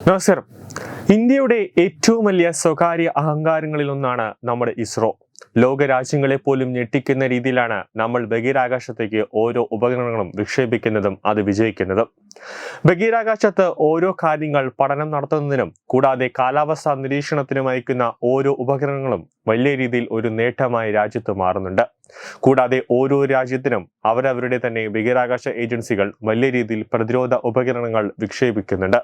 നമസ്കാരം. ഇന്ത്യയുടെ ഏറ്റവും വലിയ സ്വകാര്യ അഹങ്കാരങ്ങളിൽ ഒന്നാണ് നമ്മുടെ ഇസ്രോ. ലോകരാജ്യങ്ങളെ പോലും ഞെട്ടിക്കുന്ന രീതിയിലാണ് നമ്മൾ ബഹിരാകാശത്തേക്ക് ഓരോ ഉപകരണങ്ങളും വിക്ഷേപിക്കുന്നതും അത് വിജയിക്കുന്നതും. ബഹിരാകാശത്ത് ഓരോ കാര്യങ്ങൾ പഠനം നടത്തുന്നതിനും കൂടാതെ കാലാവസ്ഥാ നിരീക്ഷണത്തിനും അയക്കുന്ന ഓരോ ഉപകരണങ്ങളും വലിയ രീതിയിൽ ഒരു നേട്ടമായി രാജ്യത്ത് മാറുന്നുണ്ട്. കൂടാതെ ഓരോ രാജ്യത്തിനും അവരവരുടെ തന്നെ ബഹിരാകാശ ഏജൻസികൾ വലിയ രീതിയിൽ പ്രതിരോധ ഉപകരണങ്ങൾ വിക്ഷേപിക്കുന്നുണ്ട്.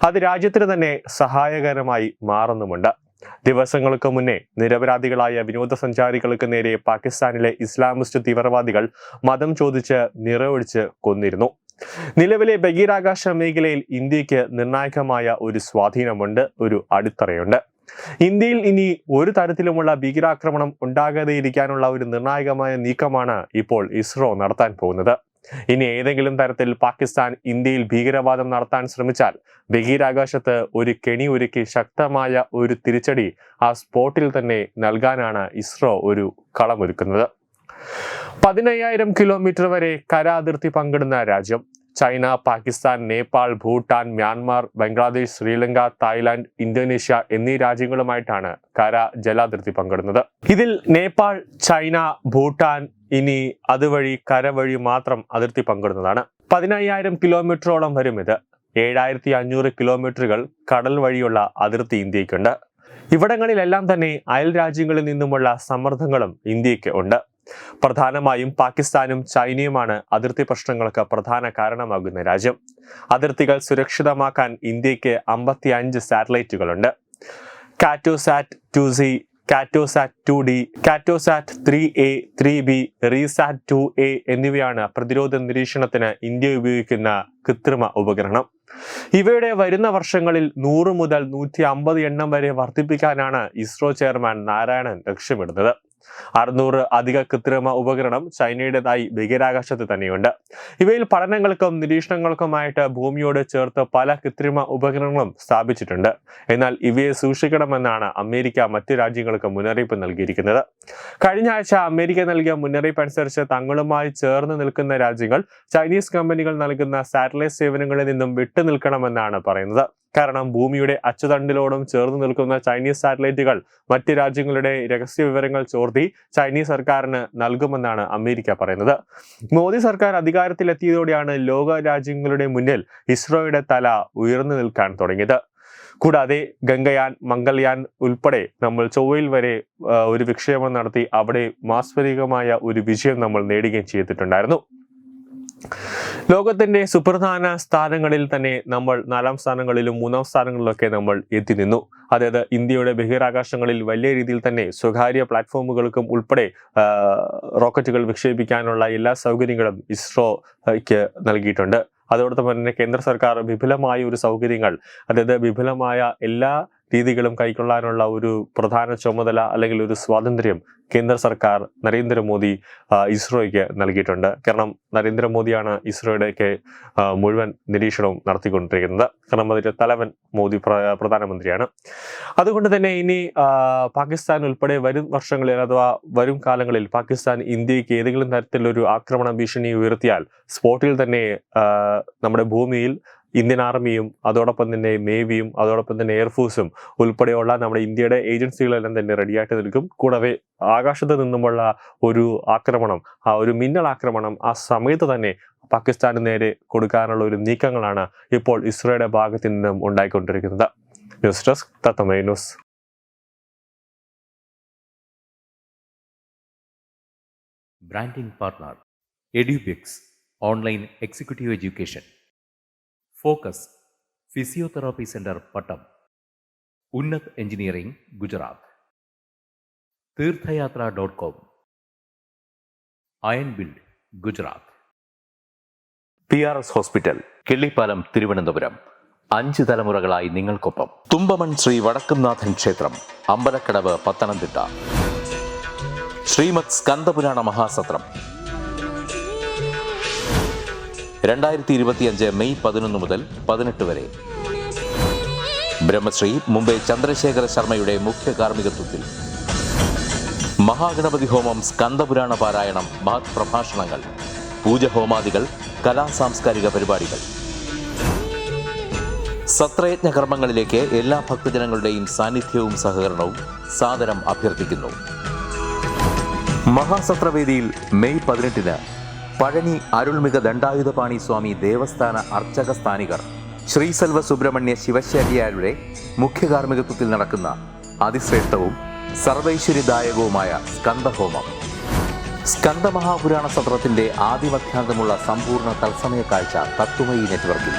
അത് രാജ്യത്തിന് തന്നെ സഹായകരമായി മാറുന്നുമുണ്ട്. ദിവസങ്ങൾക്ക് മുന്നേ നിരപരാധികളായ വിനോദസഞ്ചാരികൾക്ക് നേരെ പാകിസ്ഥാനിലെ ഇസ്ലാമിസ്റ്റ് തീവ്രവാദികൾ മതം ചോദിച്ച് നിറയൊഴിച്ച് കൊന്നിരുന്നു. നിലവിലെ ബഹിരാകാശ മേഖലയിൽ ഇന്ത്യക്ക് നിർണായകമായ ഒരു സ്വാധീനമുണ്ട്, ഒരു അടിത്തറയുണ്ട്. ഇന്ത്യയിൽ ഇനി ഒരു തരത്തിലുമുള്ള ഭീകരാക്രമണം ഉണ്ടാകാതെയിരിക്കാനുള്ള ഒരു നിർണായകമായ നീക്കമാണ് ഇപ്പോൾ ഇസ്രോ നടത്താൻ പോകുന്നത്. ഇനി ഏതെങ്കിലും തരത്തിൽ പാകിസ്ഥാൻ ഇന്ത്യയിൽ ഭീകരവാദം നടത്താൻ ശ്രമിച്ചാൽ ബഹിരാകാശത്ത് ഒരു കെണി ഒരുക്കി ശക്തമായ ഒരു തിരിച്ചടി ആ സ്പോട്ടിൽ തന്നെ നൽകാനാണ് ഇസ്രോ ഒരു കളമൊരുക്കുന്നത്. 15,000 കിലോമീറ്റർ വരെ കര അതിർത്തി പങ്കിടുന്ന രാജ്യം China, Pakistan, Nepal, Bhutan, Myanmar, Bangladesh, Sri Lanka, Thailand, Indonesia എന്നീ രാജ്യങ്ങളുമായിട്ടാണ് കര ജലാതിർത്തി പങ്കിടുന്നത്. ഇതിൽ നേപ്പാൾ, ചൈന, ഭൂട്ടാൻ ഇനി അതുവഴി കര വഴി മാത്രം അതിർത്തി പങ്കിടുന്നതാണ്. 15,000 കിലോമീറ്ററോളം വരും ഇത്. 7,500 കിലോമീറ്ററുകൾ കടൽ വഴിയുള്ള അതിർത്തി ഇന്ത്യക്കുണ്ട്. ഇവിടങ്ങളിലെല്ലാം തന്നെ അയൽ രാജ്യങ്ങളിൽ നിന്നുമുള്ള സമ്മർദ്ദങ്ങളും ഇന്ത്യക്ക് ഉണ്ട്. പ്രധാനമായും പാകിസ്ഥാനും ചൈനയുമാണ് അതിർത്തി പ്രശ്നങ്ങൾക്ക് പ്രധാന കാരണമാകുന്ന രാജ്യം. അതിർത്തികൾ സുരക്ഷിതമാക്കാൻ ഇന്ത്യക്ക് 55 സാറ്റലൈറ്റുകളുണ്ട്. കാറ്റോസാറ്റ് 2C, കാറ്റോസാറ്റ് 2D, കാറ്റോസാറ്റ് 3A, 3B, RISAT 2A എന്നിവയാണ് പ്രതിരോധ നിരീക്ഷണത്തിന് ഇന്ത്യ ഉപയോഗിക്കുന്ന കൃത്രിമ ഉപകരണം. ഇവയുടെ വരുന്ന വർഷങ്ങളിൽ 100 മുതൽ 150 എണ്ണം വരെ വർദ്ധിപ്പിക്കാനാണ് ഇസ്രോ ചെയർമാൻ നാരായണൻ ലക്ഷ്യമിടുന്നത്. 600 അധിക കൃത്രിമ ഉപകരണം ചൈനയുടേതായി ബഹിരാകാശത്ത് തന്നെയുണ്ട്. ഇവയിൽ പഠനങ്ങൾക്കും നിരീക്ഷണങ്ങൾക്കുമായിട്ട് ഭൂമിയോട് ചേർത്ത് പല കൃത്രിമ ഉപകരണങ്ങളും സ്ഥാപിച്ചിട്ടുണ്ട്. എന്നാൽ ഇവയെ സൂക്ഷിക്കണമെന്നാണ് അമേരിക്ക മറ്റു രാജ്യങ്ങൾക്ക് മുന്നറിയിപ്പ് നൽകിയിരിക്കുന്നത്. കഴിഞ്ഞ ആഴ്ച അമേരിക്ക നൽകിയ മുന്നറിയിപ്പ് അനുസരിച്ച് തങ്ങളുമായി ചേർന്ന് നിൽക്കുന്ന രാജ്യങ്ങൾ ചൈനീസ് കമ്പനികൾ നൽകുന്ന സാറ്റലൈറ്റ് സേവനങ്ങളിൽ നിന്നും വിട്ടുനിൽക്കണമെന്നാണ് പറയുന്നത്. കാരണം ഭൂമിയുടെ അച്ചുതണ്ടിലോടും ചേർന്ന് നിൽക്കുന്ന ചൈനീസ് സാറ്റലൈറ്റുകൾ മറ്റ് രാജ്യങ്ങളുടെ രഹസ്യ വിവരങ്ങൾ ചോർത്തി ചൈനീസ് സർക്കാരിന് നൽകുമെന്നാണ് അമേരിക്ക പറയുന്നത്. മോദി സർക്കാർ അധികാരത്തിലെത്തിയതോടെയാണ് ലോക രാജ്യങ്ങളുടെ മുന്നിൽ ഇസ്രോയുടെ തല ഉയർന്നു നിൽക്കാൻ തുടങ്ങിയത്. കൂടാതെ ഗംഗയാൻ, മംഗൾയാൻ ഉൾപ്പെടെ നമ്മൾ ചൊവ്വയിൽ വരെ ഒരു വിക്ഷേപണം നടത്തി അവിടെ മാസ്മരികമായ ഒരു വിജയം നമ്മൾ നേടുകയും ചെയ്തിട്ടുണ്ടായിരുന്നു. ലോകത്തിന്റെ സുപ്രധാന സ്ഥാനങ്ങളിൽ തന്നെ നമ്മൾ 4ാം സ്ഥാനങ്ങളിലും 3ാം സ്ഥാനങ്ങളിലൊക്കെ നമ്മൾ എത്തി നിന്നു. അതായത് ഇന്ത്യയുടെ ബഹിരാകാശങ്ങളിൽ വലിയ രീതിയിൽ തന്നെ സ്വകാര്യ പ്ലാറ്റ്ഫോമുകൾക്കും ഉൾപ്പെടെ റോക്കറ്റുകൾ വിക്ഷേപിക്കാനുള്ള എല്ലാ സൗകര്യങ്ങളും ഇസ്രോയ്ക്ക് നൽകിയിട്ടുണ്ട്. അതോടൊപ്പം തന്നെ കേന്ദ്ര സർക്കാർ വിപുലമായ ഒരു സൗകര്യങ്ങൾ, അതായത് വിപുലമായ എല്ലാ രീതികളും കൈക്കൊള്ളാനുള്ള ഒരു പ്രധാന ചുമതല അല്ലെങ്കിൽ ഒരു സ്വാതന്ത്ര്യം കേന്ദ്ര സർക്കാർ നരേന്ദ്രമോദി ഇസ്രോയ്ക്ക് നൽകിയിട്ടുണ്ട്. കാരണം നരേന്ദ്രമോദിയാണ് ഇസ്രോയുടെയൊക്കെ മുഴുവൻ നിരീക്ഷണവും നടത്തിക്കൊണ്ടിരിക്കുന്നത്. കാരണം അതിന്റെ തലവൻ മോദി പ്രധാനമന്ത്രിയാണ്. അതുകൊണ്ട് തന്നെ ഇനി പാകിസ്ഥാൻ ഉൾപ്പെടെ വരും വർഷങ്ങളിൽ അഥവാ വരും കാലങ്ങളിൽ പാകിസ്ഥാൻ ഇന്ത്യക്ക് ഏതെങ്കിലും തരത്തിലൊരു ആക്രമണ ഭീഷണി ഉയർത്തിയാൽ സ്പോട്ടിൽ തന്നെ നമ്മുടെ ഭൂമിയിൽ ഇന്ത്യൻ ആർമിയും അതോടൊപ്പം തന്നെ നേവിയും അതോടൊപ്പം തന്നെ എയർഫോഴ്സും ഉൾപ്പെടെയുള്ള നമ്മുടെ ഇന്ത്യയുടെ ഏജൻസികളെല്ലാം തന്നെ റെഡിയായിട്ട് നിൽക്കും. കൂടാതെ ആകാശത്ത് നിന്നുമുള്ള ഒരു ആക്രമണം, ആ ഒരു മിന്നൽ ആക്രമണം ആ സമയത്ത് തന്നെ പാകിസ്ഥാന് നേരെ കൊടുക്കാനുള്ള ഒരു നീക്കങ്ങളാണ് ഇപ്പോൾ ഇസ്രോയുടെ ഭാഗത്ത് നിന്നും ഉണ്ടായിക്കൊണ്ടിരിക്കുന്നത്. News desk Tatwamayi news. Branding partner Edubix online executive education, focus physiotherapy centre Pattom, Unnath engineering Gujarat, തീർത്ഥയാത്ര.com, iron build Gujarat, PRS hospital Killipalam Thiruvananthapuram. 5 തലമുറകളായി നിങ്ങൾക്കൊപ്പം. തുമ്പമൺ ശ്രീ വടക്കുംനാഥൻ ക്ഷേത്രം, അമ്പലക്കടവ്, പത്തനംതിട്ട. ശ്രീമദ് സ്കന്ദപുരാണ മഹാസത്രം 2025 മെയ് 11 മുതൽ 18 വരെ. ബ്രഹ്മശ്രീ മുംബൈ ചന്ദ്രശേഖര ശർമ്മയുടെ മുഖ്യ കാർമ്മികത്വത്തിൽ മഹാഗണപതി ഹോമം, സ്കന്ദപുരാണ പാരായണം, മഹത് പ്രഭാഷണങ്ങൾ, പൂജഹോമാദികൾ, കലാ സാംസ്കാരിക പരിപാടികൾ. സത്രയജ്ഞ കർമ്മങ്ങളിലേക്ക് എല്ലാ ഭക്തജനങ്ങളുടെയും സാന്നിധ്യവും സഹകരണവും സാദരം അഭ്യർത്ഥിക്കുന്നു. മഹാസത്രവേദിയിൽ മെയ് 18-ന് പഴനി അരുൾമിക ദണ്ഡായുധപാണി സ്വാമി ദേവസ്ഥാന അർച്ചക സ്ഥാനികർ ശ്രീസെൽവ സുബ്രഹ്മണ്യ ശിവശാരിയാരുടെ മുഖ്യകാർമ്മികത്വത്തിൽ നടക്കുന്ന അതിശ്രേഷ്ഠവും സർവൈശ്വര്യദായകവുമായ സ്കന്ദഹോമം. സ്കന്ദമഹാപുരാണ സത്രത്തിന്റെ ആദിമധ്യാന്തമുള്ള സമ്പൂർണ്ണ തത്സമയ കാഴ്ച തത്വമയി നെറ്റ്വർക്കിൽ.